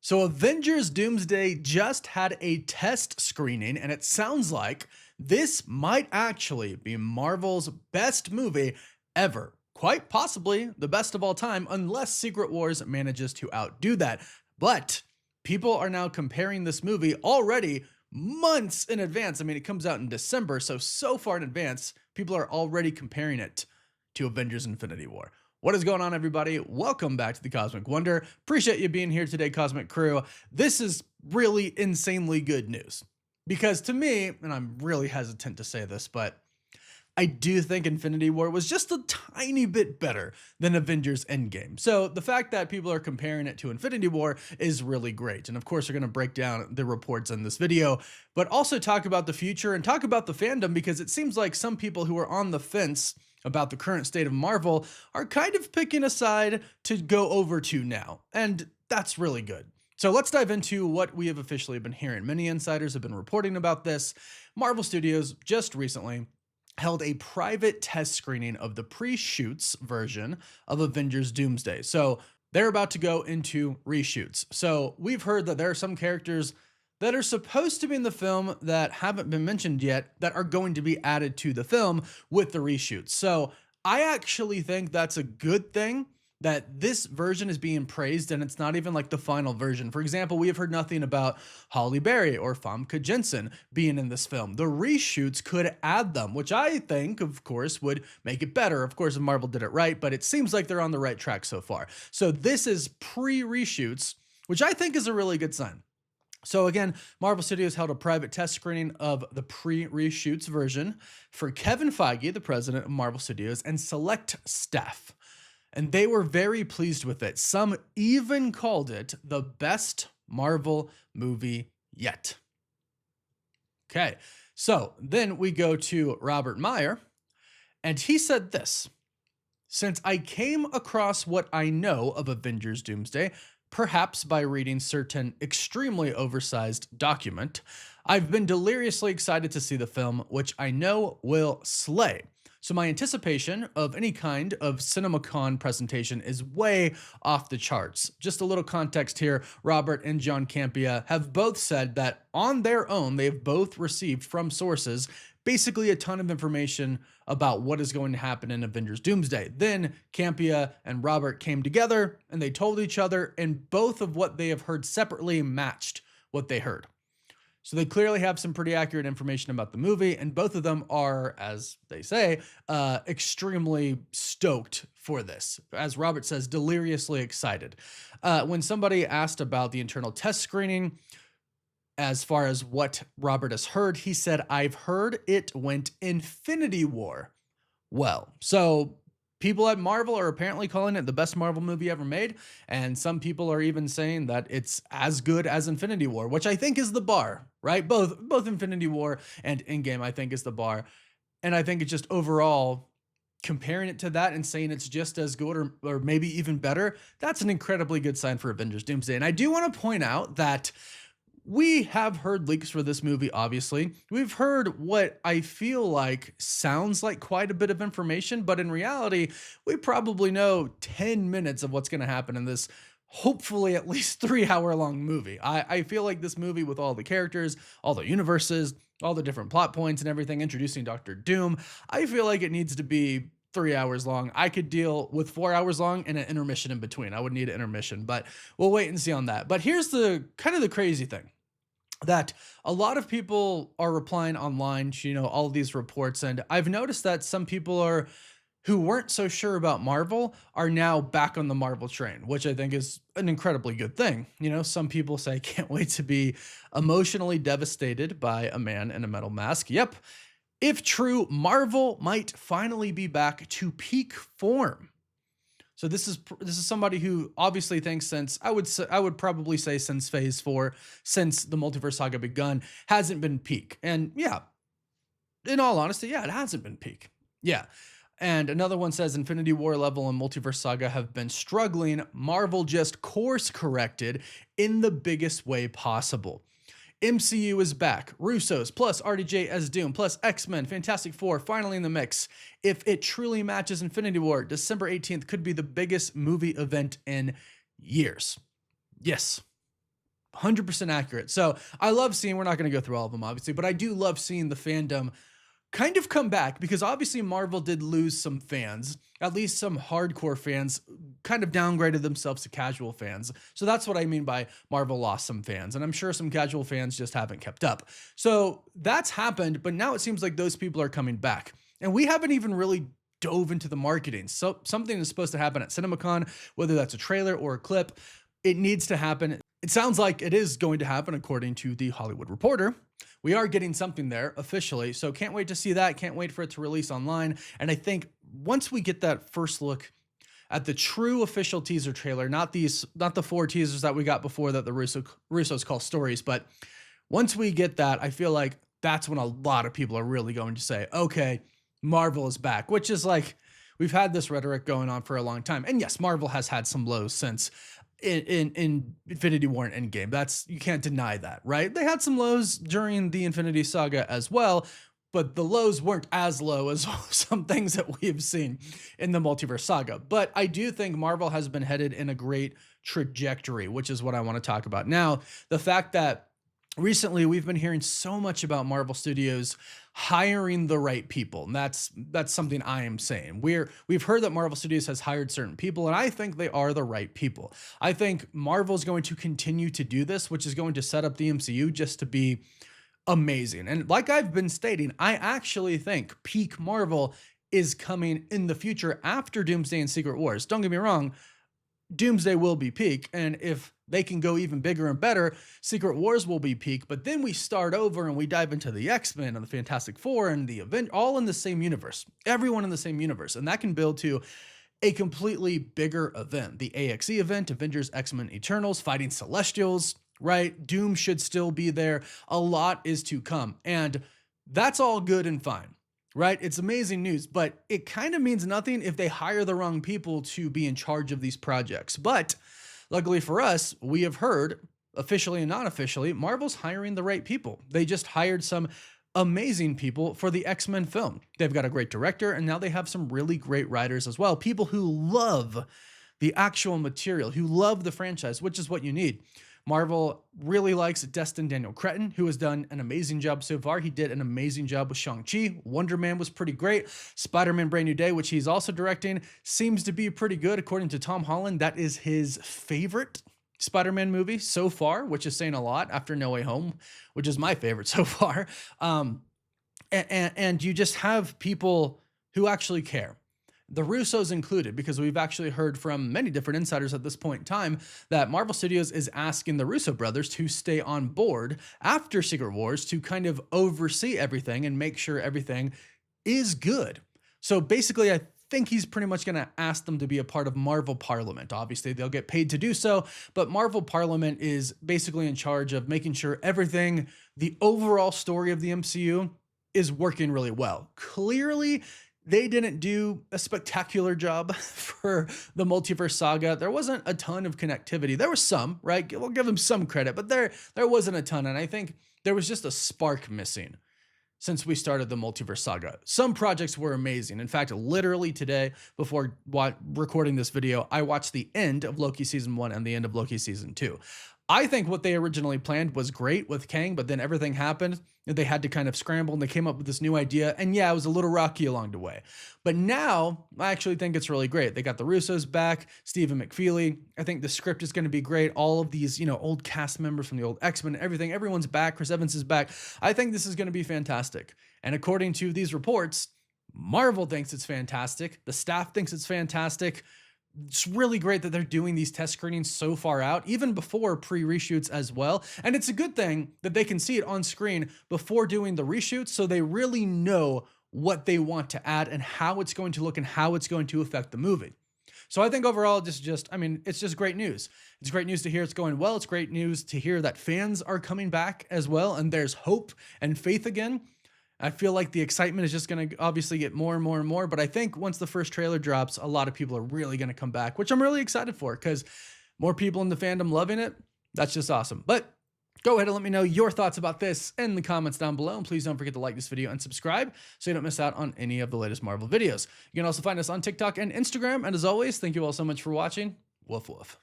So Avengers Doomsday just had a test screening, and it sounds like this might actually be Marvel's best movie ever. Quite possibly the best of all time, unless Secret Wars manages to outdo that. But people are now comparing this movie already months in advance. I mean, it comes out in December, so far in advance, people are already comparing it to Avengers Infinity War. What is going on, everybody? Welcome back to the Cosmic Wonder. Appreciate you being here today, Cosmic Crew. This is really insanely good news because to me, and I'm really hesitant to say this, but I do think Infinity War was just a tiny bit better than Avengers Endgame. So the fact that people are comparing it to Infinity War is really great. And of course, we're going to break down the reports in this video, but also talk about the future and talk about the fandom, because it seems like some people who are on the fence about the current state of Marvel are kind of picking a side to go over to now. And that's really good. So let's dive into what we have officially been hearing. Many insiders have been reporting about this. Marvel Studios just recently held a private test screening of the pre-shoots version of Avengers Doomsday. So they're about to go into reshoots. So we've heard that there are some characters that are supposed to be in the film that haven't been mentioned yet that are going to be added to the film with the reshoots. So I actually think that's a good thing that this version is being praised and it's not even like the final version. For example, we have heard nothing about Halle Berry or Famke Janssen being in this film. The reshoots could add them, which I think, of course, would make it better. Of course, if Marvel did it right, but it seems like they're on the right track so far. So this is pre-reshoots, which I think is a really good sign. So again, Marvel Studios held a private test screening of the pre-reshoots version for Kevin Feige, the president of Marvel Studios, and select staff. And they were very pleased with it. Some even called it the best Marvel movie yet. Okay, so then we go to Robert Meyer, and he said this: "Since I came across what I know of Avengers Doomsday, perhaps by reading certain extremely oversized document, I've been deliriously excited to see the film, which I know will slay. So my anticipation of any kind of CinemaCon presentation is way off the charts." Just a little context here, Robert and John Campea have both said that on their own, they've both received from sources basically a ton of information about what is going to happen in Avengers Doomsday. Then Campea and Robert came together and they told each other, and both of what they have heard separately matched what they heard. So they clearly have some pretty accurate information about the movie, and both of them are, as they say, extremely stoked for this. As Robert says, deliriously excited. When somebody asked about the internal test screening, as far as what Robert has heard, he said, "I've heard it went Infinity War well." So people at Marvel are apparently calling it the best Marvel movie ever made, and some people are even saying that it's as good as Infinity War, which I think is the bar, right? Both Infinity War and Endgame, I think, is the bar. And I think it's just overall comparing it to that and saying it's just as good or maybe even better, that's an incredibly good sign for Avengers Doomsday. And I do want to point out that we have heard leaks for this movie, obviously. We've heard what I feel like sounds like quite a bit of information, but in reality, we probably know 10 minutes of what's going to happen in this, hopefully at least 3-hour-long movie. I feel like this movie, with all the characters, all the universes, all the different plot points and everything, introducing Doctor Doom, I feel like it needs to be 3 hours long. I could deal with 4 hours long and an intermission in between. I would need an intermission, but we'll wait and see on that. But here's the kind of the crazy thing, that a lot of people are replying online to, all of these reports. And I've noticed that some people who weren't so sure about Marvel are now back on the Marvel train, which I think is an incredibly good thing. Some people say, "Can't wait to be emotionally devastated by a man in a metal mask." Yep. If true, Marvel might finally be back to peak form. So this is somebody who obviously thinks since, I would probably say since Phase 4, since the Multiverse Saga begun, hasn't been peak. And yeah, in all honesty, yeah, it hasn't been peak. Yeah. And another one says Infinity War level and Multiverse Saga have been struggling. Marvel just course corrected in the biggest way possible. MCU is back. Russos plus RDJ as Doom plus X-Men, Fantastic Four finally in the mix. If it truly matches Infinity War, December 18th could be the biggest movie event in years. Yes. 100% accurate. So I love seeing, we're not going to go through all of them obviously, but I do love seeing the fandom kind of come back, because obviously Marvel did lose some fans, at least some hardcore fans kind of downgraded themselves to casual fans. So that's what I mean by Marvel lost some fans, and I'm sure some casual fans just haven't kept up. So that's happened, but now it seems like those people are coming back, and we haven't even really dove into the marketing. So something is supposed to happen at CinemaCon, whether that's a trailer or a clip, it needs to happen. It sounds like it is going to happen according to The Hollywood Reporter. We are getting something there officially, so can't wait to see that. Can't wait for it to release online. And I think once we get that first look at the true official teaser trailer, not the 4 teasers that we got before that the Russos call stories, but once we get that, I feel like that's when a lot of people are really going to say, okay, Marvel is back, which is like, we've had this rhetoric going on for a long time. And yes, Marvel has had some lows since in Infinity War and Endgame. You can't deny that, right? They had some lows during the Infinity Saga as well, but the lows weren't as low as some things that we've seen in the Multiverse Saga. But I do think Marvel has been headed in a great trajectory, which is what I want to talk about. Now, the fact that recently we've been hearing so much about Marvel Studios hiring the right people. And that's something I am saying. We've heard that Marvel Studios has hired certain people, and I think they are the right people. I think Marvel is going to continue to do this, which is going to set up the MCU just to be amazing. And like I've been stating, I actually think peak Marvel is coming in the future after Doomsday and Secret Wars. Don't get me wrong, Doomsday will be peak, and if they can go even bigger and better, Secret Wars will be peak, but then we start over and we dive into the X-Men and the Fantastic Four and the Avengers, all in the same universe, everyone in the same universe, and that can build to a completely bigger event. The AXE event, Avengers, X-Men, Eternals, fighting Celestials, right? Doom should still be there. A lot is to come, and that's all good and fine. Right? It's amazing news, but it kind of means nothing if they hire the wrong people to be in charge of these projects. But luckily for us, we have heard, officially and non-officially, Marvel's hiring the right people. They just hired some amazing people for the X-Men film. They've got a great director, and now they have some really great writers as well. People who love the actual material, who love the franchise, which is what you need. Marvel really likes Destin Daniel Cretton, who has done an amazing job so far. He did an amazing job with Shang-Chi. Wonder Man was pretty great. Spider-Man Brand New Day, which he's also directing, seems to be pretty good. According to Tom Holland, that is his favorite Spider-Man movie so far, which is saying a lot after No Way Home, which is my favorite so far. And you just have people who actually care. The Russos included, because we've actually heard from many different insiders at this point in time that Marvel Studios is asking the Russo brothers to stay on board after Secret Wars to kind of oversee everything and make sure everything is good. So basically, I think he's pretty much going to ask them to be a part of Marvel Parliament. Obviously, they'll get paid to do so, but Marvel Parliament is basically in charge of making sure everything, the overall story of the MCU, is working really well. Clearly, they didn't do a spectacular job for the Multiverse Saga. There wasn't a ton of connectivity. There was some, right? We'll give them some credit, but there wasn't a ton. And I think there was just a spark missing since we started the Multiverse Saga. Some projects were amazing. In fact, literally today, before recording this video, I watched the end of Loki Season 1 and the end of Loki Season 2. I think what they originally planned was great with Kang, but then everything happened and they had to kind of scramble and they came up with this new idea. And yeah, it was a little rocky along the way. But now I actually think it's really great. They got the Russos back, Stephen McFeely. I think the script is going to be great. All of these, old cast members from the old X-Men, everything, everyone's back. Chris Evans is back. I think this is going to be fantastic. And according to these reports, Marvel thinks it's fantastic. The staff thinks it's fantastic. It's really great that they're doing these test screenings so far out, even before pre-reshoots as well. And it's a good thing that they can see it on screen before doing the reshoots, so they really know what they want to add and how it's going to look and how it's going to affect the movie. So I think overall, it's just great news. It's great news to hear it's going well. It's great news to hear that fans are coming back as well, and there's hope and faith again. I feel like the excitement is just going to obviously get more and more and more, but I think once the first trailer drops, a lot of people are really going to come back, which I'm really excited for because more people in the fandom loving it. That's just awesome. But go ahead and let me know your thoughts about this in the comments down below. And please don't forget to like this video and subscribe so you don't miss out on any of the latest Marvel videos. You can also find us on TikTok and Instagram. And as always, thank you all so much for watching. Woof woof.